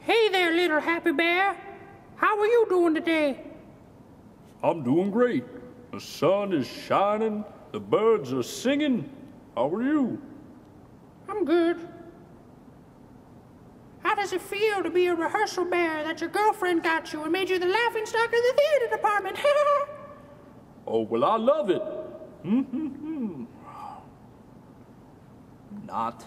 Hey there, little happy bear. How are you doing today? I'm doing great. The sun is shining, the birds are singing. How are you? I'm good. How does it feel to be a rehearsal bear that your girlfriend got you and made you the laughingstock of the theater department? Oh, well, I love it. Not.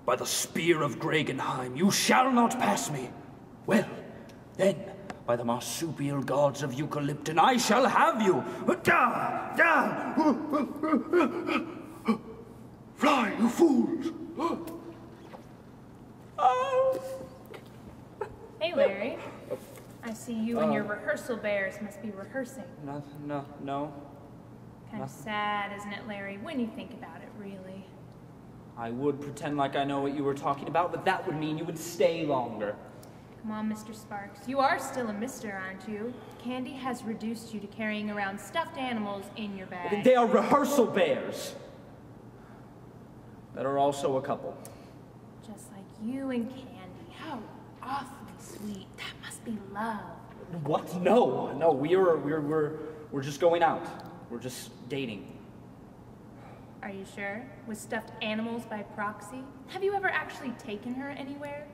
By the spear of Gragenheim, you shall not pass me. Well, then, by the marsupial gods of Eucalypton, I shall have you. Fly, you fools! Hey, Larry. I see you and your rehearsal bears must be rehearsing. No. Kind of sad, isn't it, Larry, when you think about it, really? I would pretend like I know what you were talking about, but that would mean you would stay longer. Come on, Mr. Sparks. You are still a mister, aren't you? Candy has reduced you to carrying around stuffed animals in your bag. They are rehearsal bears. That are also a couple. Just like you and Candy. How awfully sweet. That must be love. What? No. We're just going out. We're just dating. Are you sure? With stuffed animals by proxy? Have you ever actually taken her anywhere?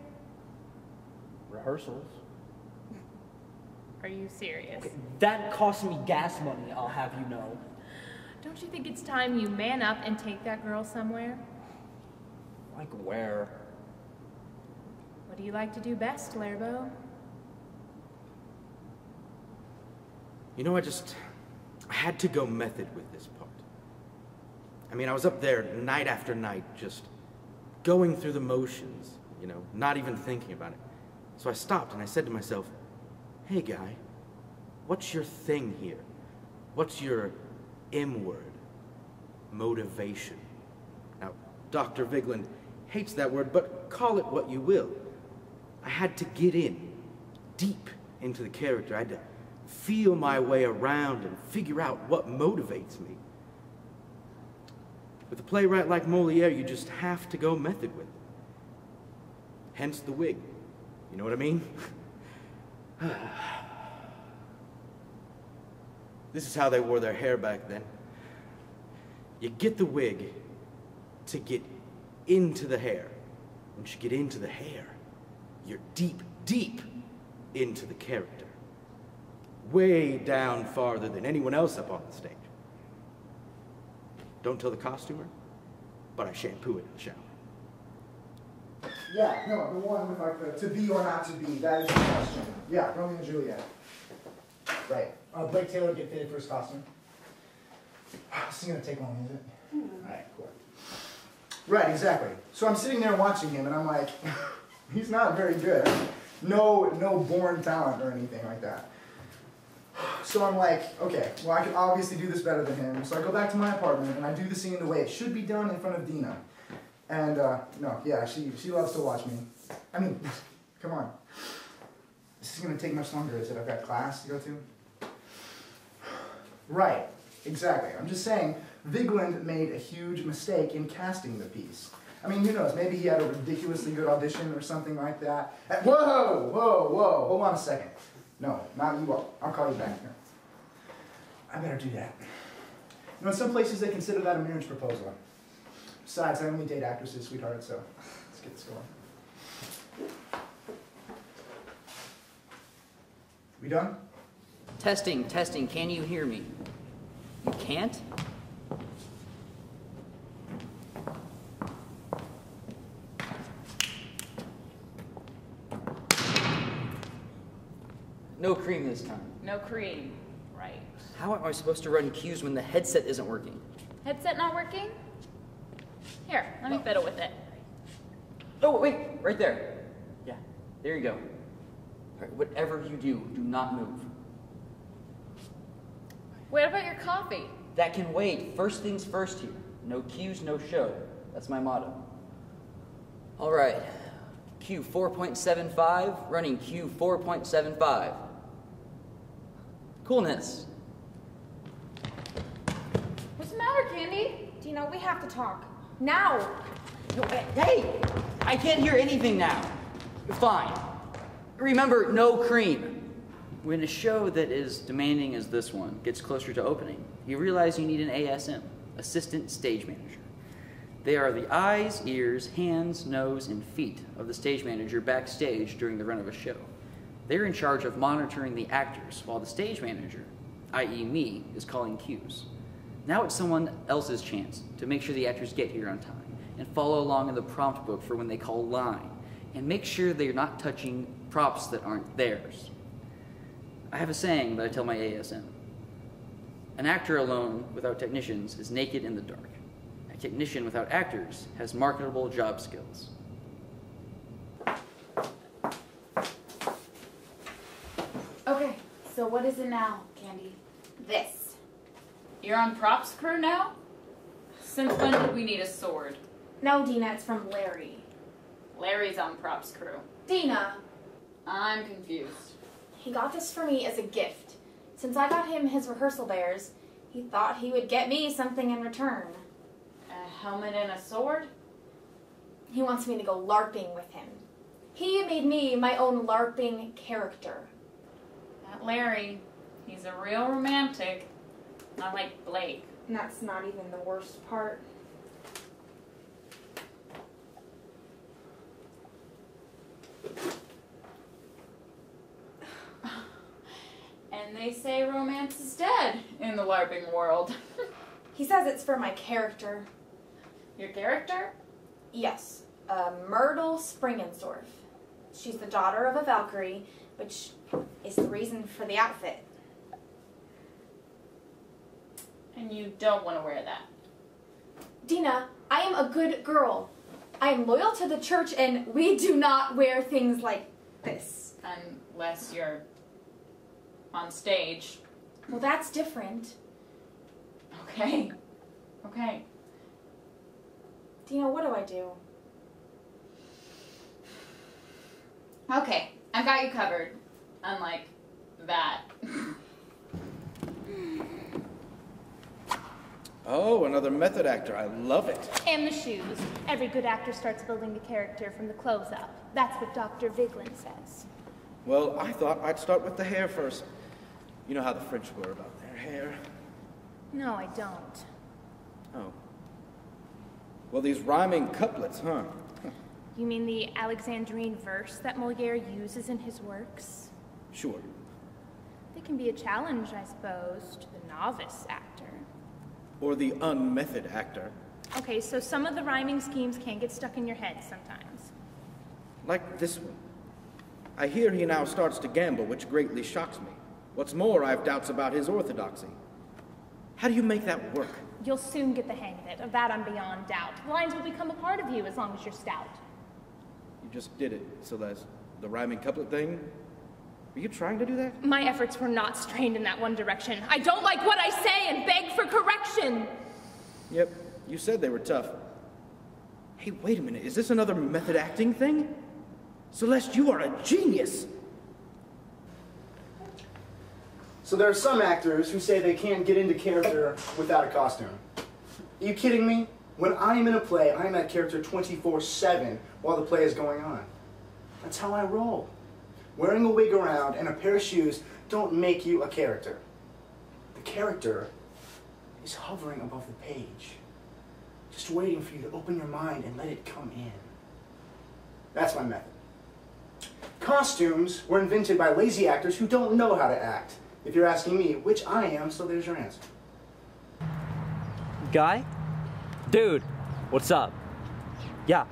Rehearsals. Are you serious? Okay, that cost me gas money, I'll have you know. Don't you think it's time you man up and take that girl somewhere? Like where? What do you like to do best, Lerbo? You know, I had to go method with this part. I mean, I was up there night after night, just going through the motions, you know, not even thinking about it. So I stopped and I said to myself, hey guy, what's your thing here? What's your M word? Motivation. Now, Dr. Vigeland hates that word, but call it what you will. I had to get in, deep into the character. I had to feel my way around and figure out what motivates me. With a playwright like Moliere, you just have to go method with it. Hence the wig. You know what I mean? This is how they wore their hair back then. You get the wig to get into the hair. Once you get into the hair, you're deep, deep into the character. Way down farther than anyone else up on the stage. Don't tell the costumer, but I shampoo it in the shower. Yeah, no, the one with like the to be or not to be, that is the question. Yeah, Romeo and Juliet. Right. Blake Taylor get fitted for his costume. This is gonna take long, is it? Alright, cool. Right, exactly. So I'm sitting there watching him and I'm like, he's not very good. No born talent or anything like that. So I'm like, okay, well I can obviously do this better than him. So I go back to my apartment and I do the scene the way it should be done in front of Dina. And no, yeah, she loves to watch me. I mean, come on. This is gonna take much longer, is it? I've got class to go to. Right, exactly. I'm just saying, Vigeland made a huge mistake in casting the piece. I mean, who knows, maybe he had a ridiculously good audition or something like that. Whoa, hold on a second. No, not you all. I'll call you back here. I better do that. You know, in some places they consider that a marriage proposal. Besides, I only date actresses, sweetheart, so let's get this going. We done? Testing, can you hear me? You can't? No cream this time. No cream. Right. How am I supposed to run cues when the headset isn't working? Headset not working? Here, let me fiddle with it. Oh, wait, right there. Yeah, there you go. All right, whatever you do not move. What about your coffee? That can wait. First things first here. No cues, no show. That's my motto. All right. Cue 4.75, running cue 4.75. Coolness. What's the matter, Candy? Dino, we have to talk. Now! No, hey! I can't hear anything now. Fine. Remember, no cream. When a show that is demanding as this one gets closer to opening, you realize you need an ASM, Assistant Stage Manager. They are the eyes, ears, hands, nose, and feet of the stage manager backstage during the run of a show. They're in charge of monitoring the actors, while the stage manager, i.e. me, is calling cues. Now it's someone else's chance to make sure the actors get here on time, and follow along in the prompt book for when they call line, and make sure they're not touching props that aren't theirs. I have a saying that I tell my ASM. An actor alone without technicians is naked in the dark. A technician without actors has marketable job skills. Okay, so what is it now, Candy? This. You're on props crew now? Since when did we need a sword? No, Dina, it's from Larry. Larry's on props crew. Dina! I'm confused. He got this for me as a gift. Since I got him his rehearsal bears, he thought he would get me something in return. A helmet and a sword? He wants me to go LARPing with him. He made me my own LARPing character. That Larry, he's a real romantic. Not like Blake. And that's not even the worst part. And they say romance is dead in the LARPing world. He says it's for my character. Your character? Yes, Myrtle Springensdorf. She's the daughter of a Valkyrie, which is the reason for the outfit. And you don't want to wear that. Dina, I am a good girl. I am loyal to the church, and we do not wear things like this. Unless you're on stage. Well, that's different. Okay. Okay. Dina, what do I do? Okay, I've got you covered. Unlike that. Oh, another method actor. I love it. And the shoes. Every good actor starts building a character from the clothes up. That's what Dr. Vigeland says. Well, I thought I'd start with the hair first. You know how the French were about their hair. No, I don't. Oh. Well, these rhyming couplets, huh? You mean the Alexandrine verse that Molière uses in his works? Sure. They can be a challenge, I suppose, to the novice actor. Or the unmethod actor. Okay, so some of the rhyming schemes can get stuck in your head sometimes. Like this one. I hear he now starts to gamble, which greatly shocks me. What's more, I have doubts about his orthodoxy. How do you make that work? You'll soon get the hang of it. Of that I'm beyond doubt. Lines will become a part of you as long as you're stout. You just did it, Celeste. The rhyming couplet thing? Are you trying to do that? My efforts were not strained in that one direction. I don't like what I say and beg for correction. Yep, you said they were tough. Hey, wait a minute. Is this another method acting thing? Celeste, you are a genius! So there are some actors who say they can't get into character without a costume. Are you kidding me? When I am in a play, I am that character 24/7 while the play is going on. That's how I roll. Wearing a wig around and a pair of shoes don't make you a character. The character is hovering above the page, just waiting for you to open your mind and let it come in. That's my method. Costumes were invented by lazy actors who don't know how to act. If you're asking me, which I am, so there's your answer. Guy? Dude, what's up? Yeah,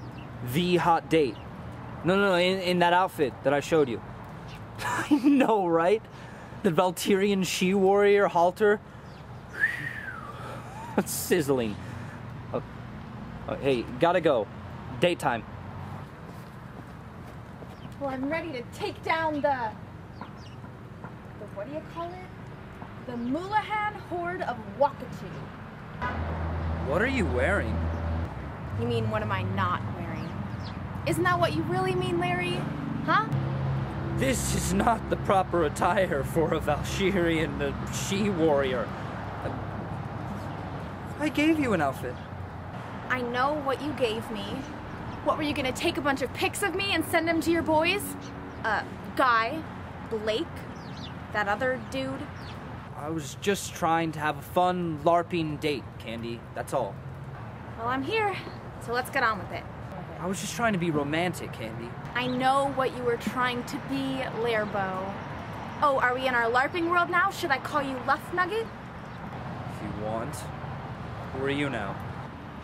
the hot date. No, in that outfit that I showed you. I know, right? The Valkyrian she-warrior halter. Sizzling. Hey, gotta go. Date time. Well, I'm ready to take down the what do you call it? The Mulahan Horde of Wakatu. What are you wearing? You mean, what am I not wearing? Isn't that what you really mean, Larry? Huh? This is not the proper attire for a Valkyrian she-warrior. I gave you an outfit. I know what you gave me. What, were you gonna take a bunch of pics of me and send them to your boys? Guy, Blake, that other dude? I was just trying to have a fun LARPing date, Candy. That's all. Well, I'm here, so let's get on with it. I was just trying to be romantic, Candy. I know what you were trying to be, Lairbo. Oh, are we in our LARPing world now? Should I call you Luff Nugget? If you want. Who are you now?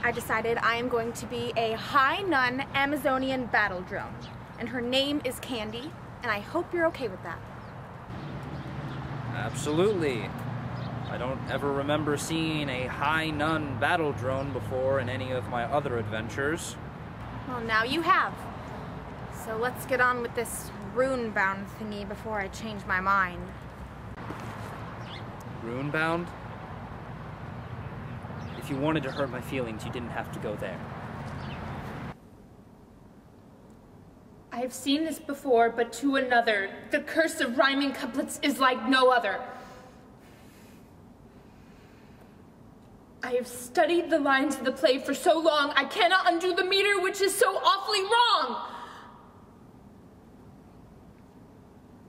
I decided I am going to be a high nun Amazonian battle drone. And her name is Candy, and I hope you're okay with that. Absolutely. I don't ever remember seeing a high nun battle drone before in any of my other adventures. Well, now you have. So let's get on with this rune-bound thingy before I change my mind. Rune-bound? If you wanted to hurt my feelings, you didn't have to go there. I have seen this before, but to another. The curse of rhyming couplets is like no other. I have studied the lines of the play for so long, I cannot undo the meter, which is so awfully wrong.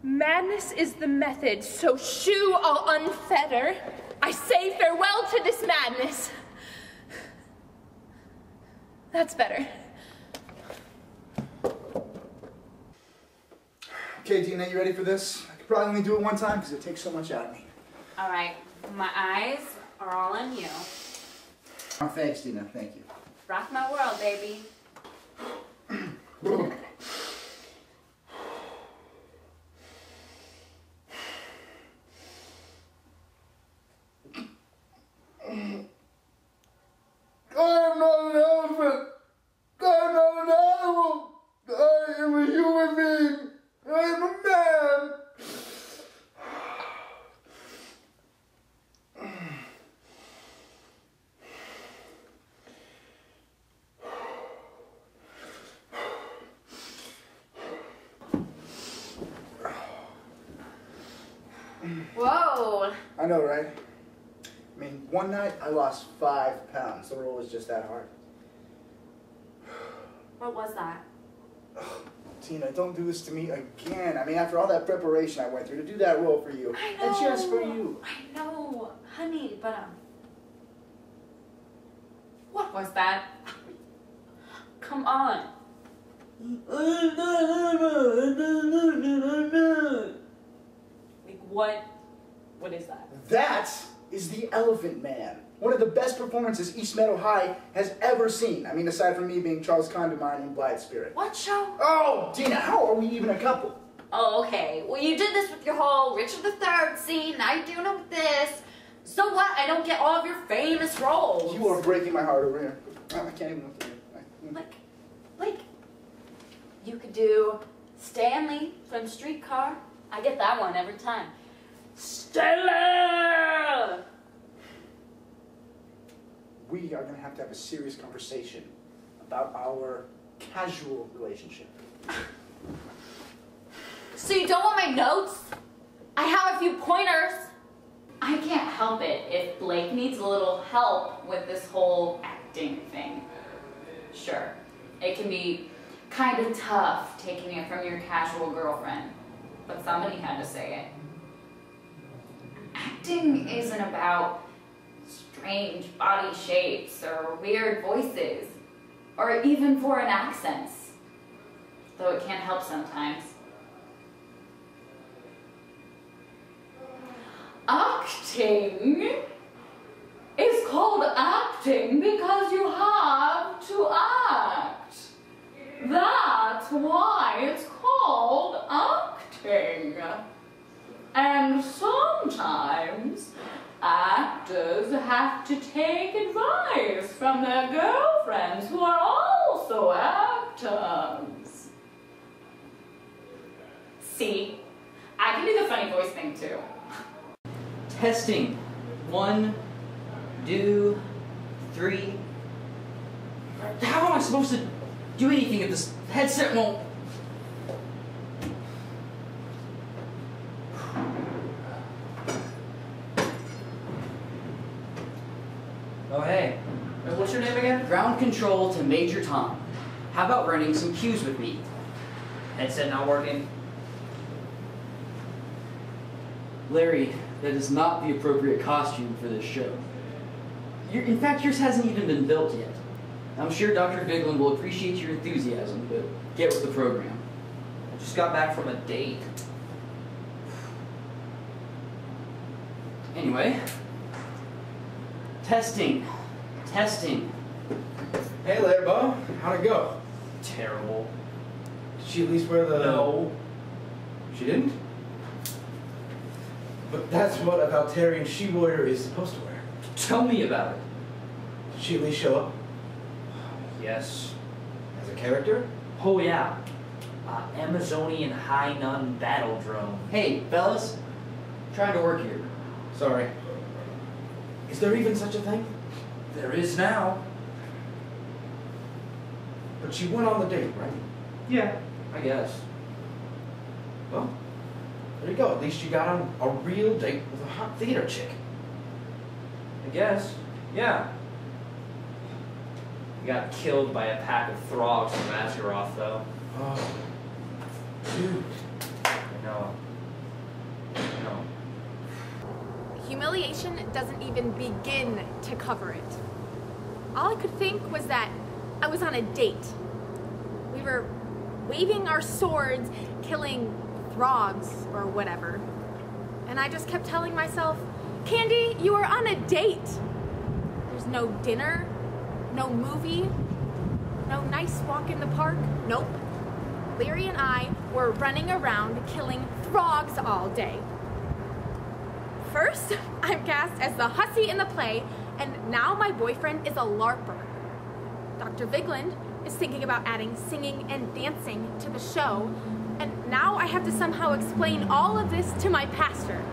Madness is the method, so shoo I'll unfetter. I say farewell to this madness. That's better. Okay, Dina, you ready for this? I could probably only do it one time because it takes so much out of me. All right, my eyes are all on you. Oh, thanks, Dina. Thank you. Rock my world, baby. I am not an elephant. I am not an animal. I am a human being. I am a man. Whoa. I know, right? I mean, one night I lost 5 pounds. The roll was just that hard. What was that? Tina, don't do this to me again. I mean, after all that preparation I went through to do that roll for you. I know. And just for you. I know, honey, but what was that? Come on. Like what? What is that? That is the Elephant Man. One of the best performances East Meadow High has ever seen. I mean, aside from me being Charles Condamine in Blythe Spirit. What show? Oh, Tina, how are we even a couple? Oh, okay. Well, you did this with your whole Richard III scene. Now you're doing it with this. So what? I don't get all of your famous roles. You are breaking my heart over here. I can't even look at you. Like, you could do Stanley from Streetcar. I get that one every time. Stella! We are going to have a serious conversation about our casual relationship. So you don't want my notes? I have a few pointers. I can't help it if Blake needs a little help with this whole acting thing. Sure, it can be kind of tough taking it from your casual girlfriend, but somebody had to say it. Acting isn't about strange body shapes or weird voices, or even foreign accents, though it can help sometimes. Acting is called acting because you have to act. That's why it's called acting. And sometimes actors have to take advice from their girlfriends who are also actors. See, I can do the funny voice thing too. Testing. 1, 2, 3. How am I supposed to do anything if this headset won't... Oh, hey. And what's your name again? Ground control to Major Tom. How about running some cues with me? Headset not working. Larry, that is not the appropriate costume for this show. In fact, yours hasn't even been built yet. I'm sure Dr. Vigeland will appreciate your enthusiasm, but get with the program. I just got back from a date. Anyway, testing. Hey there, Bo. How'd it go? Terrible. Did she at least wear the... No. She didn't? But that's what a Valterian she-warrior is supposed to wear. Tell me about it. Did she at least show up? Yes. As a character? Oh yeah. Amazonian high nun battle drone. Hey, fellas. Trying to work here. Sorry. Is there even such a thing? There is now. But she went on the date, right? Yeah, I guess. Well, there you go. At least you got on a real date with a hot theater chick. I guess. Yeah. You got killed by a pack of throgs from Azeroth, though. Oh. Dude. I know. Humiliation doesn't even begin to cover it. All I could think was that I was on a date. We were waving our swords, killing throgs or whatever. And I just kept telling myself, Candy, you are on a date. There's no dinner, no movie, no nice walk in the park. Nope. Leary and I were running around killing throgs all day. First, I'm cast as the hussy in the play, and now my boyfriend is a LARPer. Dr. Vigeland is thinking about adding singing and dancing to the show, and now I have to somehow explain all of this to my pastor.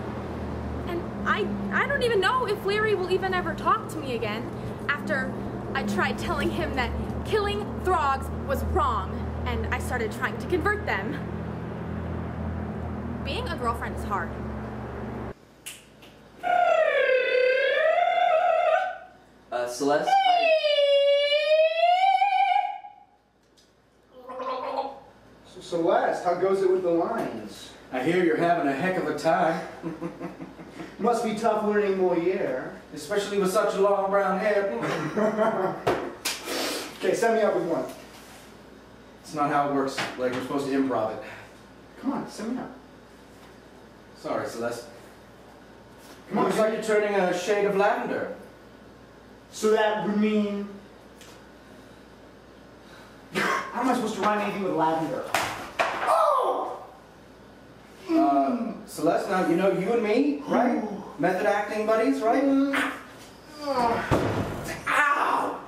And I don't even know if Leary will even ever talk to me again after I tried telling him that killing throgs was wrong, and I started trying to convert them. Being a girlfriend is hard. Celeste? So Celeste, how goes it with the lines? I hear you're having a heck of a time. Must be tough learning Moliere. Especially with such a long brown hair. Okay, set me up with one. It's not how it works. Like, we're supposed to improv it. Come on, set me up. Sorry, Celeste. Come on, Looks like you're turning a shade of lavender. So that would mean... How am I supposed to rhyme anything with lavender? Oh! Celeste, now, you know you and me, right? Method acting buddies, right? Ow!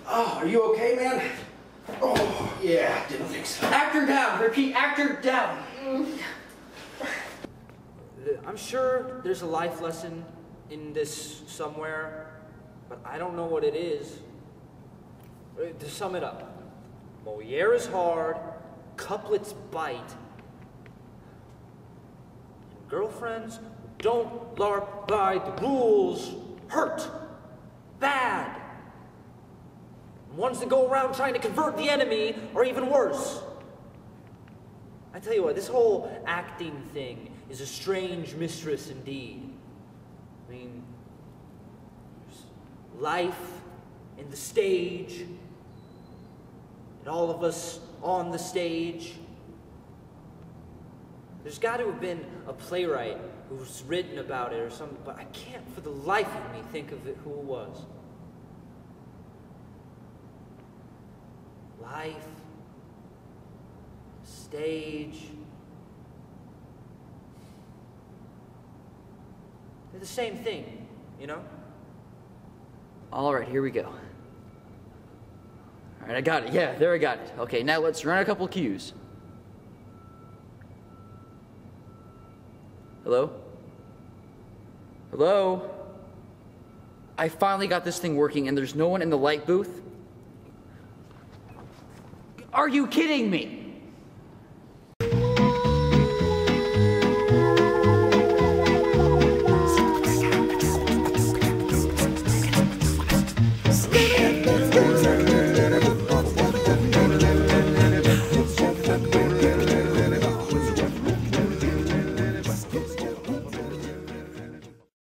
Oh, are you okay, man? Oh, yeah, didn't think so. Actor down! Repeat, actor down! I'm sure there's a life lesson in this somewhere, but I don't know what it is. To sum it up, Moliere is hard, couplets bite, and girlfriends don't LARP by the rules hurt bad. And ones that go around trying to convert the enemy are even worse. I tell you what, this whole acting thing is a strange mistress indeed. I mean, there's life in the stage, and all of us on the stage. There's got to have been a playwright who's written about it or something, but I can't for the life of me think of it who it was. Life, stage. They're the same thing, you know? All right, here we go. All right, I got it. Yeah, there I got it. Okay, now let's run a couple cues. Hello? Hello? I finally got this thing working and there's no one in the light booth? Are you kidding me? Get this